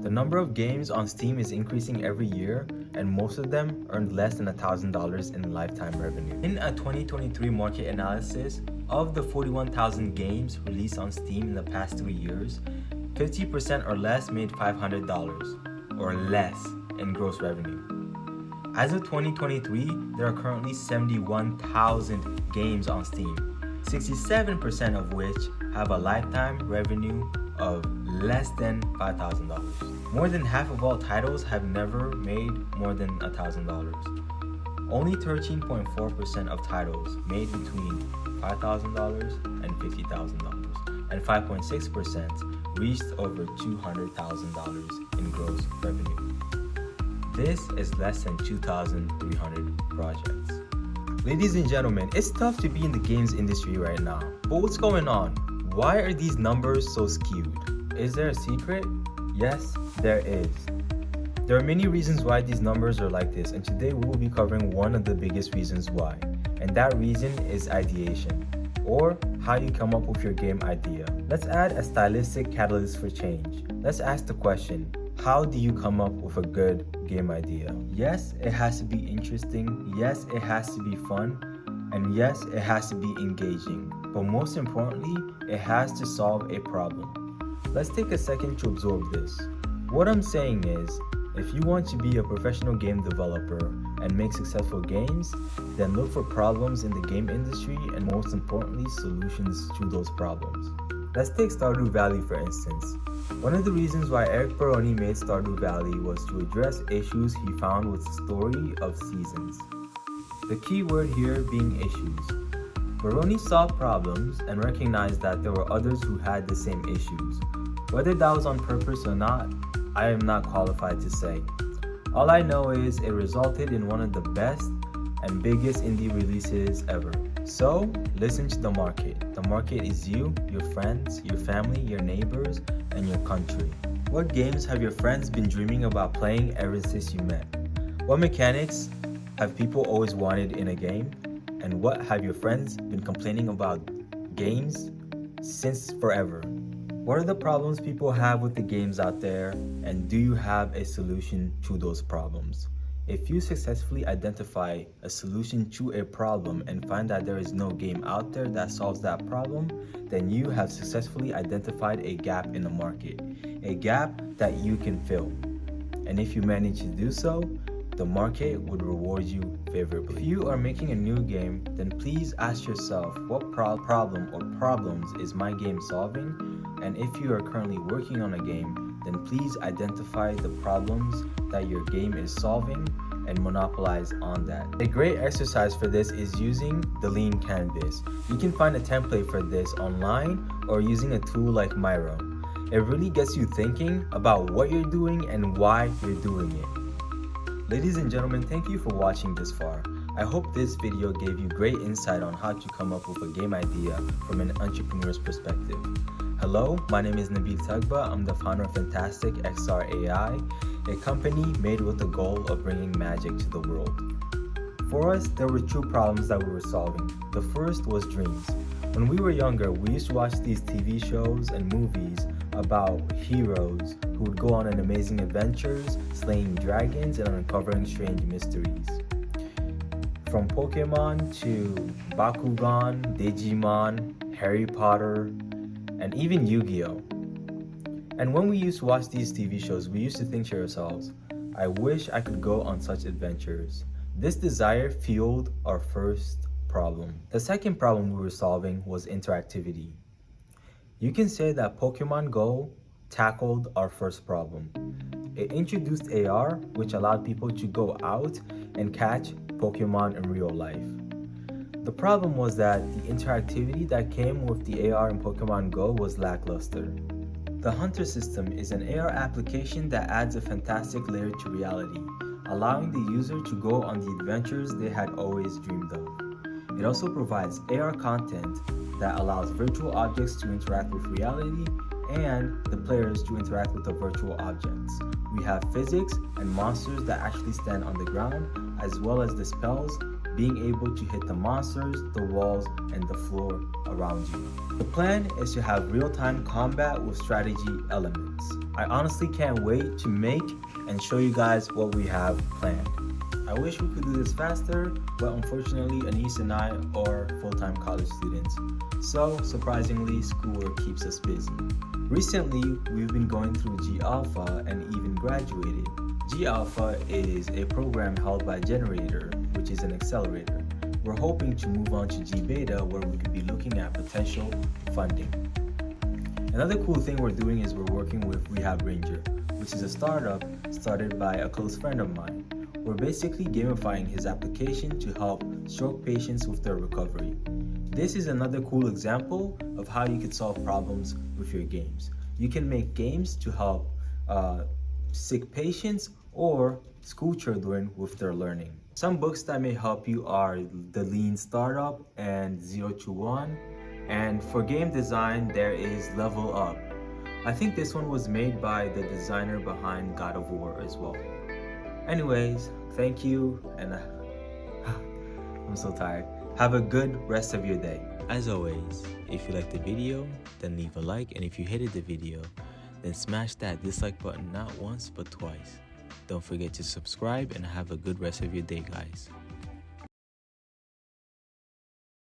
The number of games on Steam is increasing every year, and most of them earned less than $1,000 in lifetime revenue. In a 2023 market analysis, of the 41,000 games released on Steam in the past 3 years, 50% or less made $500 or less in gross revenue. As of 2023, there are currently 71,000 games on Steam, 67% of which have a lifetime revenue of less than $5,000. More than half of all titles have never made more than $1,000. Only 13.4% of titles made between $5,000 and $50,000, and 5.6% reached over $200,000 in gross revenue. This is less than 2,300 projects. Ladies and gentlemen, it's tough to be in the games industry right now. But what's going on? Why are these numbers so skewed? Is there a secret? Yes, there is. There are many reasons why these numbers are like this, and today we will be covering one of the biggest reasons why. And that reason is ideation, or how you come up with your game idea. Let's add a stylistic catalyst for change. Let's ask the question, how do you come up with a good game idea? Yes, it has to be interesting. Yes, it has to be fun. And yes, it has to be engaging. But most importantly, it has to solve a problem. Let's take a second to absorb this. What I'm saying is, if you want to be a professional game developer and make successful games, then look for problems in the game industry and most importantly, solutions to those problems. Let's take Stardew Valley for instance. One of the reasons why Eric Baroni made Stardew Valley was to address issues he found with the story of seasons. The key word here being issues. Baroni solved problems and recognized that there were others who had the same issues. Whether that was on purpose or not, I am not qualified to say. All I know is it resulted in one of the best and biggest indie releases ever. So, listen to the market. The market is you, your friends, your family, your neighbors, and your country. What games have your friends been dreaming about playing ever since you met? What mechanics have people always wanted in a game? And what have your friends been complaining about games since forever? What are the problems people have with the games out there, and do you have a solution to those problems? If you successfully identify a solution to a problem and find that there is no game out there that solves that problem, then you have successfully identified a gap in the market, a gap that you can fill. And if you manage to do so, the market would reward you favorably. If you are making a new game, then please ask yourself, what problem or problems is my game solving? And if you are currently working on a game, then please identify the problems that your game is solving and monopolize on that. A great exercise for this is using the lean canvas. You can find a template for this online or using a tool like Miro. It really gets you thinking about what you're doing and why you're doing it. Ladies and gentlemen, thank you for watching this far. I hope this video gave you great insight on how to come up with a game idea from an entrepreneur's perspective. Hello, my name is Nabil Tagba. I'm the founder of Fantastic XR AI, a company made with the goal of bringing magic to the world. For us, there were two problems that we were solving. The first was dreams. When we were younger, we used to watch these TV shows and movies about heroes who would go on amazing adventures, slaying dragons and uncovering strange mysteries. From Pokemon to Bakugan, Digimon, Harry Potter, and even Yu-Gi-Oh! And when we used to watch these TV shows, we used to think to ourselves, I wish I could go on such adventures. This desire fueled our first problem. The second problem we were solving was interactivity. You can say that Pokemon Go tackled our first problem. It introduced AR, which allowed people to go out and catch Pokemon in real life. The problem was that the interactivity that came with the AR in Pokemon Go was lackluster. The Hunter system is an AR application that adds a fantastic layer to reality, allowing the user to go on the adventures they had always dreamed of. It also provides AR content that allows virtual objects to interact with reality and the players to interact with the virtual objects. We have physics and monsters that actually stand on the ground, as well as the spells being able to hit the monsters, the walls, and the floor around you. The plan is to have real-time combat with strategy elements. I honestly can't wait to make and show you guys what we have planned. I wish we could do this faster, but unfortunately Anise and I are full-time college students, so surprisingly schoolwork keeps us busy. Recently, we've been going through G Alpha and even graduated. G Alpha is a program held by Generator, which is an accelerator. We're hoping to move on to G Beta, where we could be looking at potential funding. Another cool thing we're doing is we're working with Rehab Ranger, which is a startup started by a close friend of mine. We're basically gamifying his application to help stroke patients with their recovery. This is another cool example of how you could solve problems with your games. You can make games to help sick patients or school children with their learning. Some books that may help you are The Lean Startup and 0 to 1. And for game design, there is Level Up. I think this one was made by the designer behind God of War as well. Anyways, thank you, and I'm so tired. Have a good rest of your day. As always, if you liked the video, then leave a like, and if you hated the video, then smash that dislike button not once but twice. Don't forget to subscribe, and have a good rest of your day, guys.